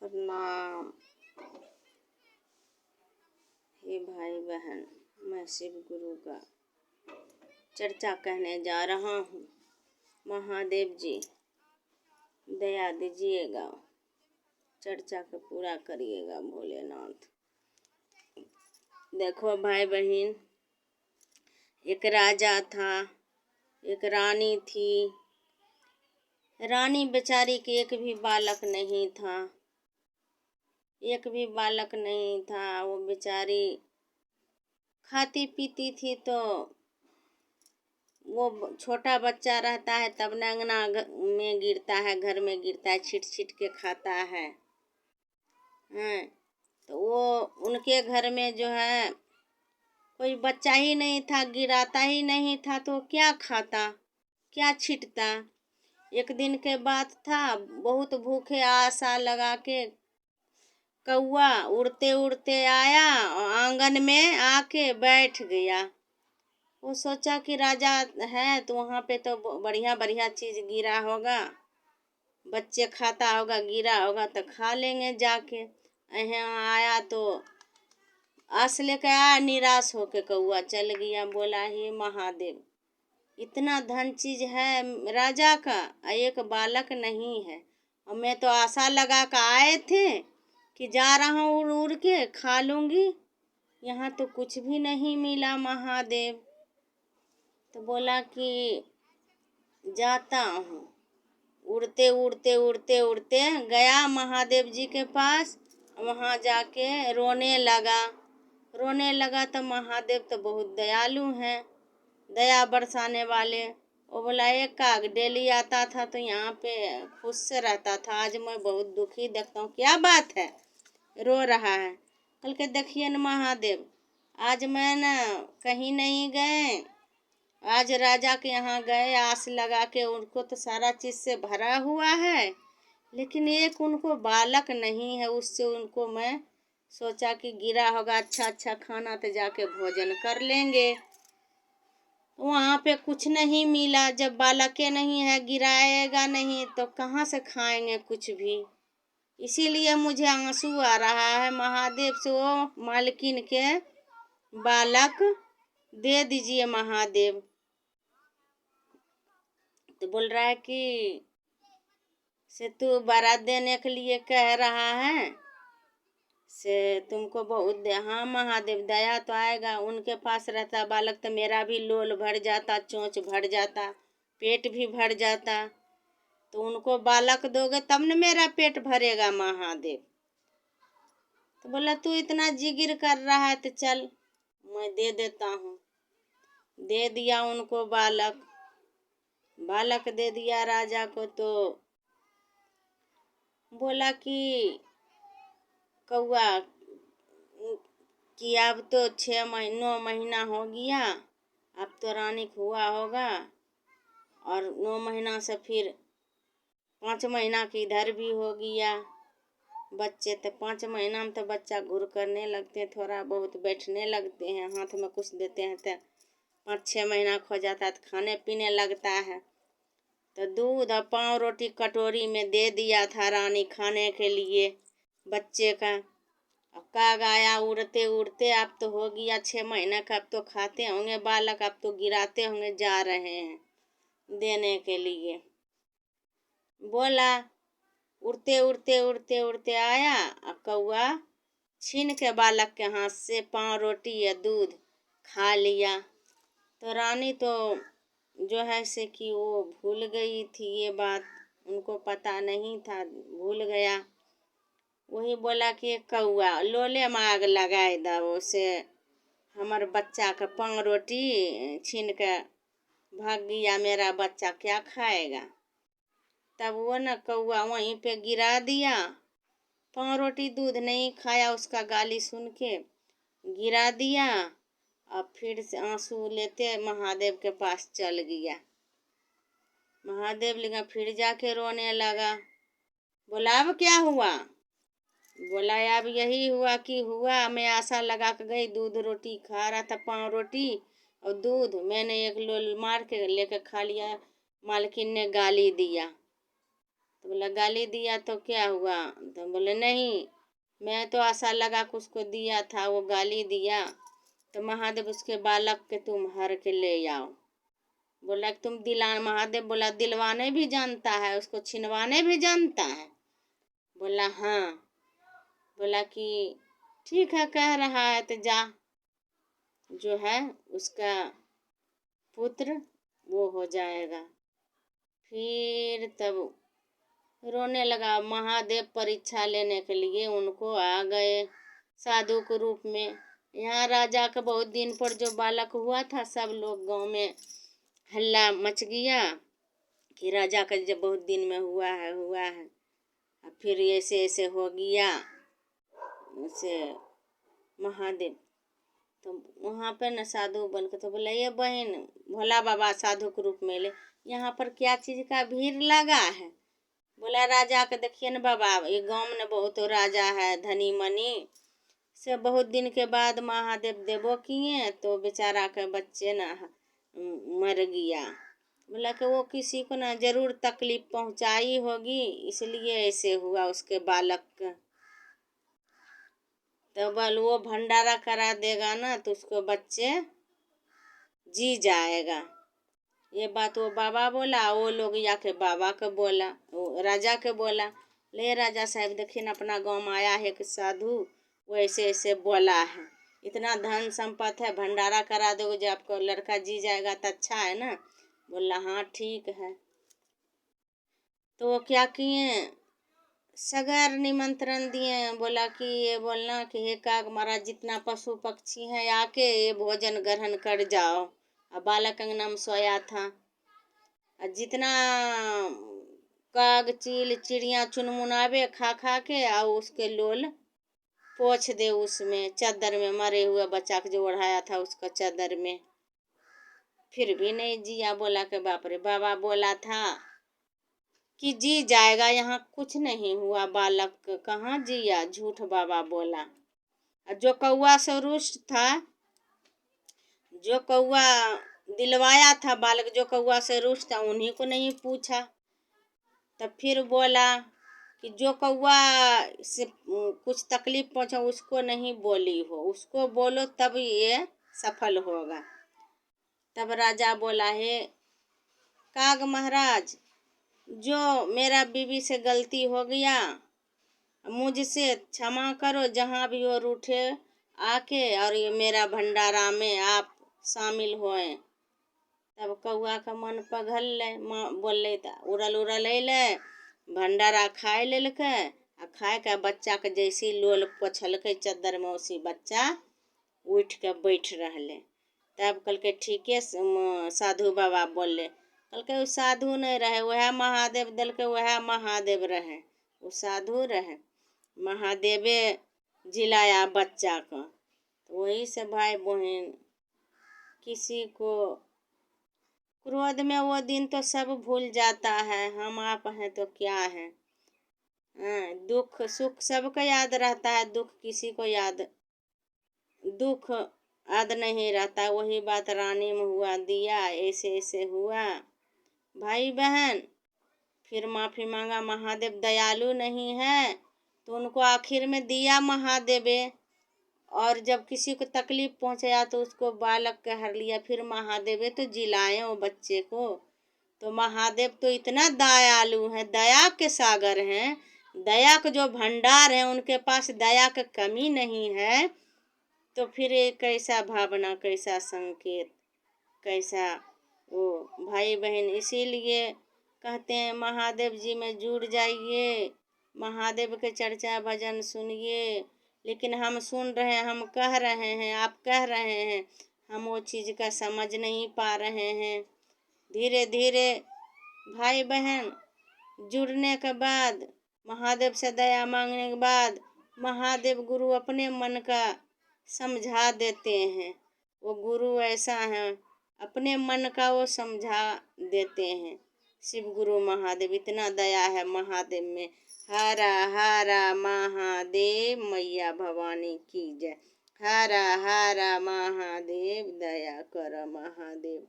प्रणाम। हे भाई बहन, मैं शिव गुरु का चर्चा कहने जा रहा हूँ। महादेव जी दया दीजिएगा, चर्चा को पूरा करिएगा भोलेनाथ। देखो भाई बहन, एक राजा था, एक रानी थी। रानी बेचारी के एक भी बालक नहीं था, एक भी बालक नहीं था। वो बेचारी खाती पीती थी तो वो छोटा बच्चा रहता है तब अंगना में गिरता है, घर में गिरता है, छिट छिट के खाता है। हैं तो वो उनके घर में जो है कोई बच्चा ही नहीं था, गिराता ही नहीं था, तो क्या खाता, क्या छिटता। एक दिन के बात था, बहुत भूखे आशा लगा के कौआ उड़ते उड़ते आया और आंगन में आके बैठ गया। वो सोचा कि राजा है तो वहाँ पे तो बढ़िया बढ़िया चीज़ गिरा होगा, बच्चे खाता होगा, गिरा होगा तो खा लेंगे जाके। यहाँ आया तो आस लेके आया, निराश होके कौआ चल गया। बोला हे महादेव, इतना धन चीज है राजा का, एक बालक नहीं है, और मैं तो आशा लगा कर आए थे कि जा रहा हूँ उड़ उड़ के खा लूँगी, यहाँ तो कुछ भी नहीं मिला महादेव। तो बोला कि जाता हूँ। उड़ते उड़ते उड़ते उड़ते गया महादेव जी के पास। वहाँ जाके रोने लगा तो महादेव तो बहुत दयालु हैं, दया बरसाने वाले। वो बोला एक काग डेली आता था तो यहाँ पे खुश से रहता था, आज मैं बहुत दुखी देखता हूँ, क्या बात है, रो रहा है। कल के देखिए न महादेव, आज मैं न कहीं नहीं गए, आज राजा के यहाँ गए, आस लगा के, उनको तो सारा चीज़ से भरा हुआ है, लेकिन एक उनको बालक नहीं है। उससे उनको मैं सोचा कि गिरा होगा अच्छा अच्छा खाना तो जाके भोजन कर लेंगे। वहाँ पे कुछ नहीं मिला। जब बालके नहीं है, गिराएगा नहीं तो कहाँ से खाएंगे कुछ भी। इसीलिए मुझे आंसू आ रहा है महादेव से, वो मालकिन के बालक दे दीजिए महादेव। तो बोल रहा है कि से तू बारात देने के लिए कह रहा है, से तुमको बहुत दे। हाँ महादेव, दया तो आएगा। उनके पास रहता बालक तो मेरा भी लोल भर जाता, चोंच भर जाता, पेट भी भर जाता। तो उनको बालक दोगे तब न मेरा पेट भरेगा महादेव। तो बोला तू इतना जिगिर कर रहा है तो चल मैं दे देता हूँ। दे दिया उनको बालक, बालक दे दिया राजा को। तो बोला कि कौआ कि अब तो 9 महीना हो गया, अब तो रानी को हुआ होगा, और 9 महीना से फिर 5 महीना की इधर भी हो गया। बच्चे तो 5 महीना में तो बच्चा घुर करने लगते हैं, थोड़ा बहुत बैठने लगते हैं, हाथ में कुछ देते हैं तो 5-6 महीना खो जाता है तो खाने पीने लगता है। तो दूध और पाव रोटी कटोरी में दे दिया था रानी खाने के लिए बच्चे का। अब काग आया उड़ते उड़ते, अब तो हो गया 6 महीना का, अब तो खाते होंगे बालक, अब तो गिराते होंगे, जा रहे हैं देने के लिए। बोला उड़ते उड़ते उड़ते उड़ते आया, और कौआ छीन के बालक के हाथ से पाव रोटी या दूध खा लिया। तो रानी तो जो है से कि वो भूल गई थी ये बात, उनको पता नहीं था, भूल गया। वही बोला कि कौआ लोले में आग लगाए दो, से हमार बच्चा का पाव रोटी छीन के भाग गया, मेरा बच्चा क्या खाएगा। तब वो न कौआ वहीं पे गिरा दिया, पाव रोटी दूध नहीं खाया, उसका गाली सुन के गिरा दिया। अब फिर से आंसू लेते महादेव के पास चल गया। महादेव लगा फिर जाके रोने लगा। बोला अब क्या हुआ। बोला अब यही हुआ कि हुआ, मैं आशा लगा के गई, दूध रोटी खा रहा था, पाव रोटी और दूध, मैंने एक लोल मार के लेके खा लिया, मालकिन ने गाली दिया। तो बोला गाली दिया तो क्या हुआ? तो बोले नहीं, मैं तो आशा लगा कि उसको दिया था, वो गाली दिया, तो महादेव उसके बालक के तुम हर के ले आओ। बोला कि तुम महादेव बोला दिलवाने भी जानता है, उसको छिनवाने भी जानता है? बोला हाँ। बोला कि ठीक है, कह रहा है तो जा, जो है उसका पुत्र वो हो जाएगा। फिर तब रोने लगा। महादेव परीक्षा लेने के लिए उनको आ गए साधु के रूप में। यहाँ राजा का बहुत दिन पर जो बालक हुआ था, सब लोग गांव में हल्ला मच गया कि राजा का जब बहुत दिन में हुआ है, फिर ऐसे ऐसे हो गया से महादेव। तो वहाँ पे न साधु बन के तो बोला ये बहन, भोला बाबा साधु के रूप में ले, यहाँ पर क्या चीज़ का भीड़ लगा है? बोला राजा के देखिए न बाबा, ये गाँव में न बहुत राजा है धनी मनी से, बहुत दिन के बाद महादेव देवो किए तो बेचारा के बच्चे न मर गया। बोला कि वो किसी को ना जरूर तकलीफ पहुंचाई होगी, इसलिए ऐसे हुआ उसके बालक का। तो बोल वो भंडारा करा देगा ना तो उसको बच्चे जी जाएगा। ये बात वो बाबा बोला, वो लोग जाके बाबा के बोला, वो राजा के बोला, ले राजा साहब देखिए न अपना गांव में आया है कि साधु वो ऐसे ऐसे बोला है, इतना धन संपत्ति है, भंडारा करा दोगे जब आपको लड़का जी जाएगा तो अच्छा है ना? बोला हाँ ठीक है। तो वो क्या किए, सगर निमंत्रण दिए। बोला कि ये बोलना कि हे काग महाराज, जितना पशु पक्षी हैं आके ये भोजन ग्रहण कर जाओ। अब बालक अंगना में सोया था, और जितना काग चील चिड़िया चुनमुनावे खा खा के और उसके लोल पोछ दे उसमें चादर में, मरे हुए बच्चा को जो ओढ़ाया था उसका चादर में। फिर भी नहीं जिया। बोला के बाप रे, बाबा बोला था कि जी जाएगा, यहाँ कुछ नहीं हुआ, बालक कहाँ जिया, झूठ बाबा बोला। जो कौआ से रुष्ट था, जो कौआ दिलवाया था बालक, जो कौआ से रुष्ट था, उन्हीं को नहीं पूछा। तब फिर बोला कि जो कौआ से कुछ तकलीफ पहुंचा उसको नहीं बोली हो, उसको बोलो तब ये सफल होगा। तब राजा बोला है काग महाराज, जो मेरा बीवी से गलती हो गया मुझसे क्षमा करो, जहाँ भी वो रूठे आके और ये मेरा भंडारा में आप शामिल होए। तब कौआ का मन पघल ले, बोले उड़ल उड़ल अले, भंडारा खाए लेलकै, आ खाए के बच्चा के जैसी लोल पोछलकै चादर में, उसी बच्चा उठ के बैठ रहले। तब कहलकै ठीके साधु बाबा बोले। कहलकै वो साधु नहीं रहे, वह महादेव दिलकै, वह महादेव रहे, वो साधु रहे, महादेवे जिलाया बच्चा को। तो वही से भाई बहन, किसी को क्रोध में वो दिन तो सब भूल जाता है, हम आप हैं तो क्या है। दुख सुख सबको याद रहता है, दुख किसी को दुख याद नहीं रहता। वही बात रानी में हुआ, दिया ऐसे ऐसे हुआ। भाई बहन फिर माफ़ी मांगा, महादेव दयालु नहीं है तो उनको आखिर में दिया महादेवे, और जब किसी को तकलीफ पहुंचाया तो उसको बालक के हर लिया, फिर महादेवे तो जिलाए वो बच्चे को। तो महादेव तो इतना दयालु हैं, दया के सागर हैं, दया का जो भंडार है उनके पास दया का कमी नहीं है। तो फिर एक कैसा भावना, कैसा संकेत, कैसा वो भाई बहन। इसीलिए कहते हैं महादेव जी में जुड़ जाइए, महादेव के चर्चा भजन सुनिए। लेकिन हम सुन रहे हैं, हम कह रहे हैं, आप कह रहे हैं, हम वो चीज़ का समझ नहीं पा रहे हैं। धीरे धीरे भाई बहन जुड़ने के बाद, महादेव से दया मांगने के बाद, महादेव गुरु अपने मन का समझा देते हैं। वो गुरु ऐसा है, अपने मन का वो समझा देते हैं। शिव गुरु महादेव, इतना दया है महादेव में। हरा हरा महादेव, मैया भवानी की जय। हरा हरा महादेव, दया कर महादेव।